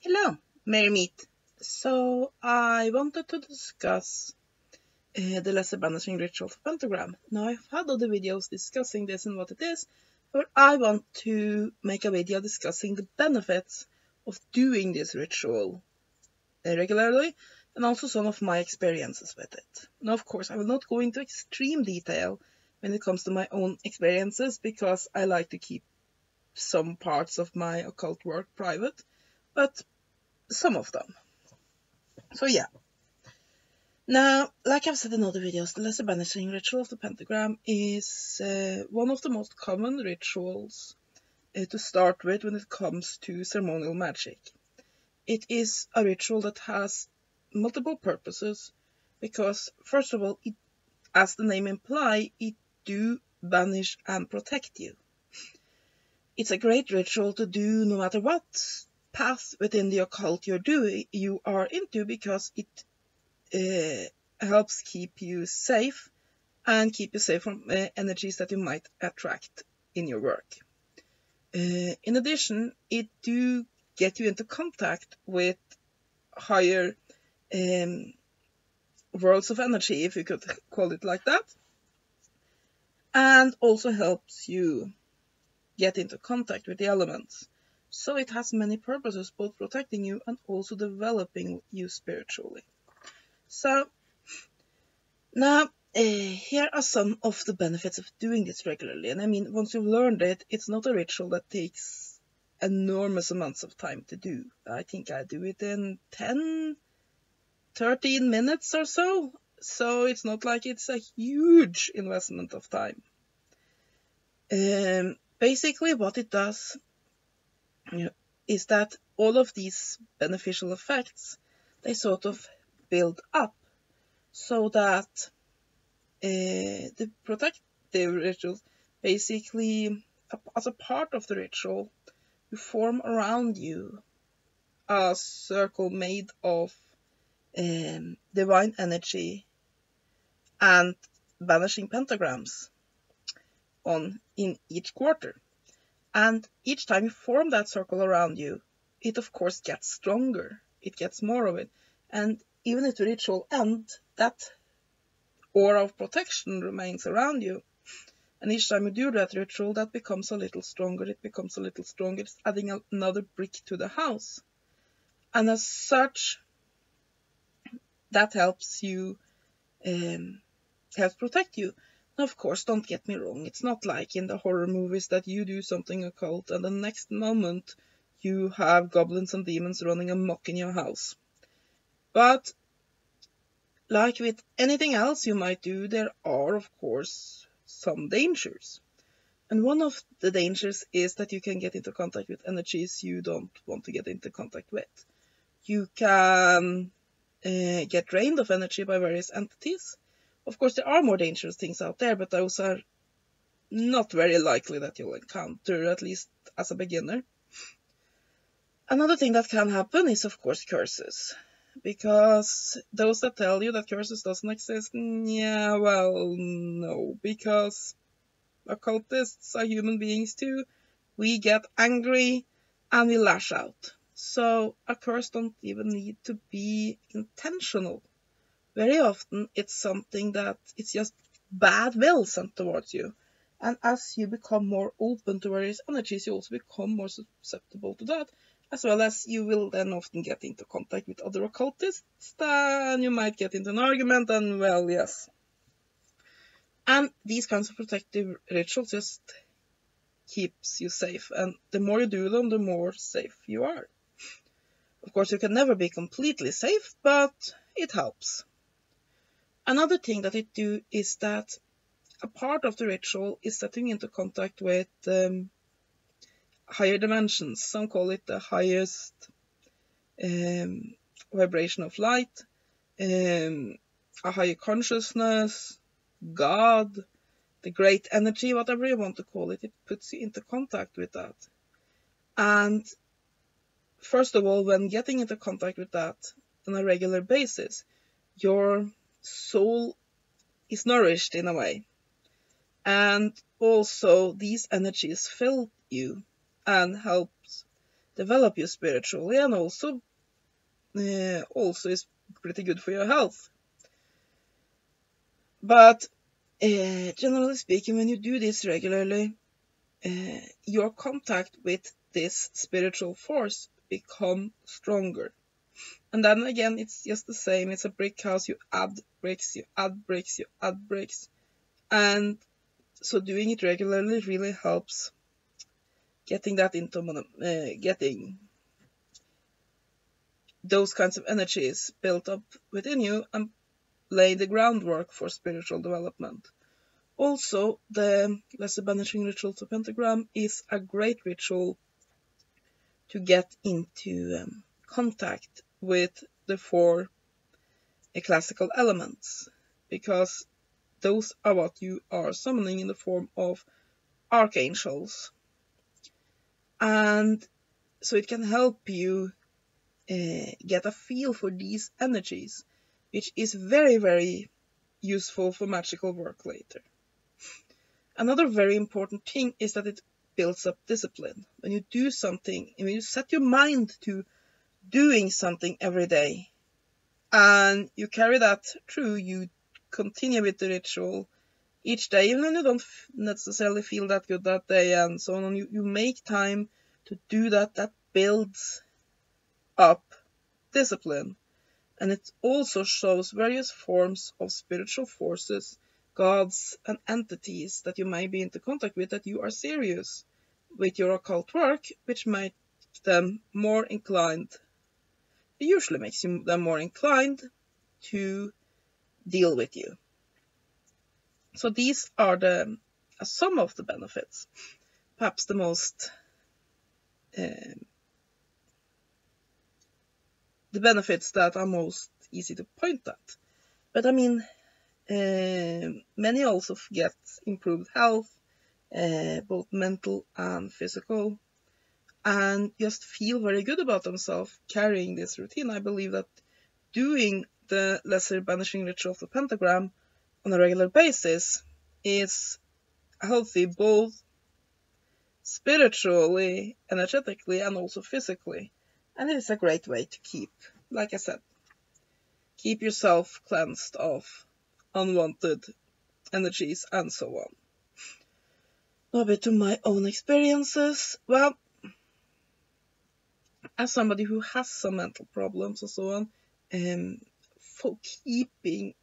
Hello, Merry Meet. So I wanted to discuss the lesser banishing ritual for Pentagram. Now I've had other videos discussing this and what it is, but I want to make a video discussing the benefits of doing this ritual regularly and also some of my experiences with it. Now of course I will not go into extreme detail when it comes to my own experiences because I like to keep some parts of my occult work private, but some of them. So yeah. Now, like I've said in other videos, the lesser banishing ritual of the Pentagram is one of the most common rituals to start with when it comes to ceremonial magic. It is a ritual that has multiple purposes because, first of all, as the name implies, it do banish and protect you. It's a great ritual to do no matter what path within the occult you are into because it helps keep you safe and keep you safe from energies that you might attract in your work. In addition, it do get you into contact with higher worlds of energy, if you could call it like that, and also helps you get into contact with the elements. So it has many purposes, both protecting you and also developing you spiritually. So now here are some of the benefits of doing this regularly. And I mean, once you've learned it, it's not a ritual that takes enormous amounts of time to do. I think I do it in 10, 13 minutes or so. So it's not like it's a huge investment of time. Basically what it does is that all of these beneficial effects, they sort of build up so that the protective rituals, basically as a part of the ritual, you form around you a circle made of divine energy and banishing pentagrams in each quarter. And each time you form that circle around you, it of course gets stronger. It gets more of it. And even if the ritual ends, that aura of protection remains around you. And each time you do that ritual, that becomes a little stronger. It becomes a little stronger. It's adding another brick to the house. And as such, that helps you, helps protect you. Now, of course, don't get me wrong. It's not like in the horror movies that you do something occult and the next moment you have goblins and demons running amok in your house. But like with anything else you might do, there are, of course, some dangers. And one of the dangers is that you can get into contact with energies you don't want to get into contact with. You can get drained of energy by various entities. Of course, there are more dangerous things out there, but those are not very likely that you'll encounter, at least as a beginner. Another thing that can happen is, of course, curses. Because those that tell you that curses doesn't exist, yeah, well, no. Because occultists are human beings too. We get angry and we lash out. So a curse don't even need to be intentional. Very often it's something that it's just bad will sent towards you. And as you become more open to various energies, you also become more susceptible to that. As well as you will then often get into contact with other occultists, and you might get into an argument, and well, yes. And these kinds of protective rituals just keeps you safe. And the more you do them, the more safe you are. Of course, you can never be completely safe, but it helps. Another thing that it do is that a part of the ritual is setting into contact with higher dimensions. Some call it the highest vibration of light, a higher consciousness, God, the great energy, whatever you want to call it. It puts you into contact with that. And first of all, when getting into contact with that on a regular basis, your soul is nourished in a way. And also these energies fill you and helps develop you spiritually, and also is pretty good for your health. But generally speaking, when you do this regularly, your contact with this spiritual force become stronger. And then again, it's just the same. It's a brick house. You add bricks, you add bricks, you add bricks. And so doing it regularly really helps getting that into getting those kinds of energies built up within you and lay the groundwork for spiritual development. Also, the Lesser Banishing Ritual to Pentagram is a great ritual to get into contact with the 4 classical elements, because those are what you are summoning in the form of archangels. And so it can help you get a feel for these energies, which is very, very useful for magical work later. Another very important thing is that it builds up discipline. When you do something, when you set your mind to doing something every day, and you carry that through, you continue with the ritual each day, even when you don't necessarily feel that good that day and so on, you make time to do that. That builds up discipline. And it also shows various forms of spiritual forces, gods, and entities that you might be into contact with, that you are serious with your occult work, which makes them more inclined. It usually makes them more inclined to deal with you. So these are some of the benefits, perhaps the most the benefits that are most easy to point at. But I mean, many also get improved health, both mental and physical, and just feel very good about themselves carrying this routine. I believe that doing the Lesser Banishing Ritual of the Pentagram on a regular basis is healthy, both spiritually, energetically, and also physically. And it is a great way to keep, like I said, keep yourself cleansed of unwanted energies and so on. Now a bit to my own experiences. Well, as somebody who has some mental problems and so on, keeping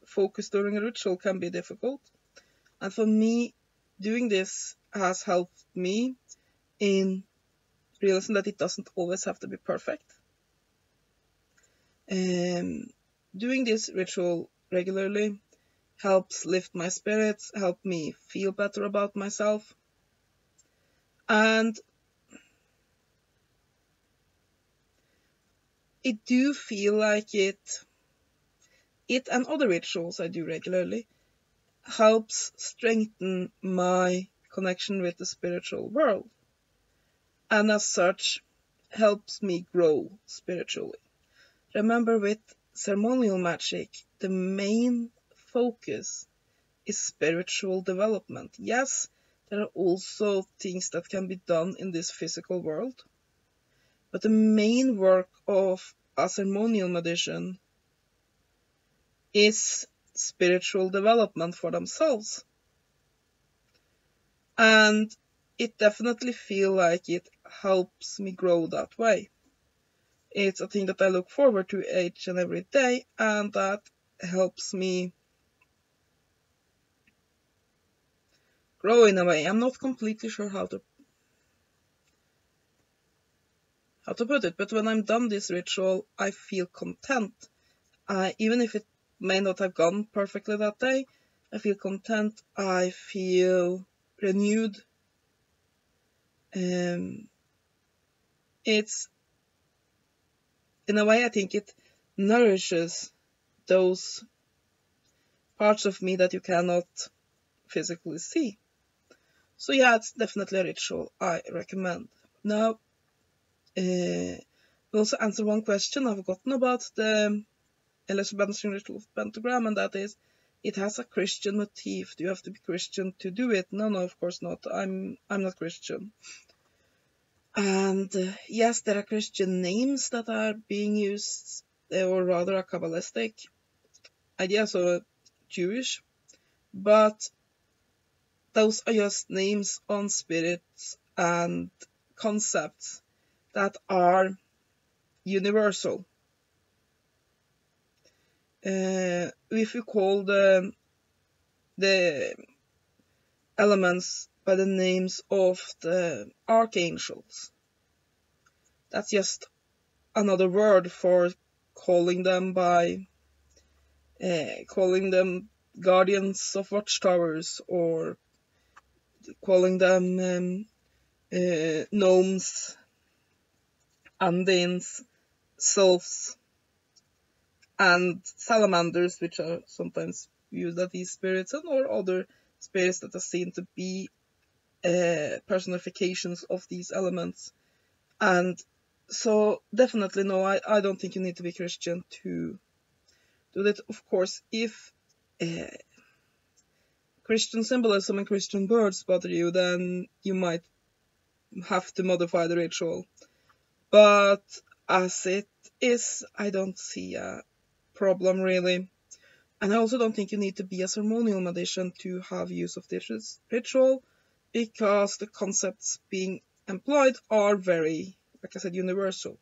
focus during a ritual can be difficult. And for me, doing this has helped me in realizing that it doesn't always have to be perfect. Doing this ritual regularly helps lift my spirits, help me feel better about myself. And it do feel like it and other rituals I do regularly helps strengthen my connection with the spiritual world, and as such helps me grow spiritually. Remember, with ceremonial magic, the main focus is spiritual development. Yes, there are also things that can be done in this physical world, but the main work of a ceremonial magician is spiritual development for themselves. And it definitely feels like it helps me grow that way. It's a thing that I look forward to each and every day, and that helps me grow in a way. I'm not completely sure how to put it, but when I'm done this ritual, I feel content. Even if it may not have gone perfectly that day, I feel content, I feel renewed. It's, in a way, I think it nourishes those parts of me that you cannot physically see. So yeah, it's definitely a ritual I recommend. Now, we'll also answer one question I've gotten about the Lesser Banishing Ritual of Pentagram, and that is, it has a Christian motif. Do you have to be Christian to do it? No, of course not. I'm not Christian. And yes, there are Christian names that are being used, or rather a Kabbalistic idea, so Jewish, but those are just names on spirits and concepts that are universal. If you call the elements by the names of the archangels, that's just another word for calling them by calling them guardians of watchtowers, or calling them gnomes, undines, sylphs, and salamanders, which are sometimes used as these spirits, and or other spirits that are seen to be personifications of these elements. And so definitely no, I don't think you need to be Christian to do that. Of course, if Christian symbolism and Christian words bother you, then you might have to modify the ritual. But as it is, I don't see a problem really. And I also don't think you need to be a ceremonial magician to have use of this ritual, because the concepts being employed are very, like I said, universal.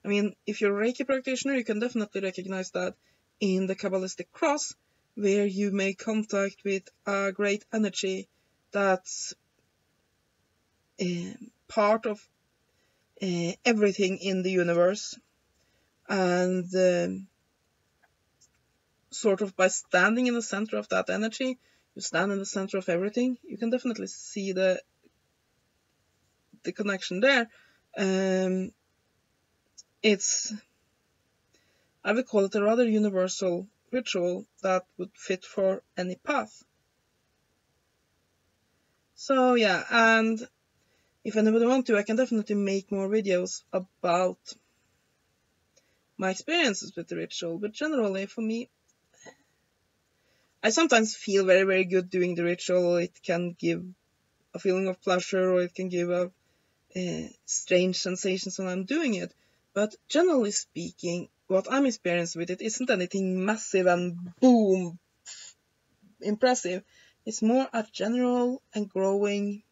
I mean, if you're a Reiki practitioner, you can definitely recognize that in the Kabbalistic cross, where you make contact with a great energy that's part of everything in the universe. And sort of by standing in the center of that energy, you stand in the center of everything. You can definitely see the connection there. I would call it a rather universal ritual that would fit for any path. So yeah, and if anybody wants to, I can definitely make more videos about my experiences with the ritual, but generally for me, I sometimes feel very, very good doing the ritual. It can give a feeling of pleasure, or it can give a strange sensations when I'm doing it. But generally speaking, what I'm experiencing with it isn't anything massive and boom, impressive. It's more a general and growing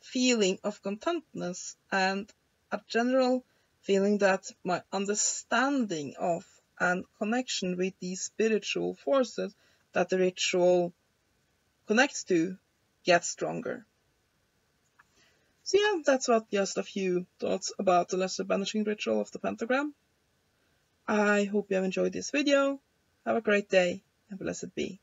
feeling of contentness, and a general feeling that my understanding of and connection with these spiritual forces that the ritual connects to gets stronger. So yeah, that's what just a few thoughts about the Lesser Banishing Ritual of the Pentagram. I hope you have enjoyed this video. Have a great day, and blessed be.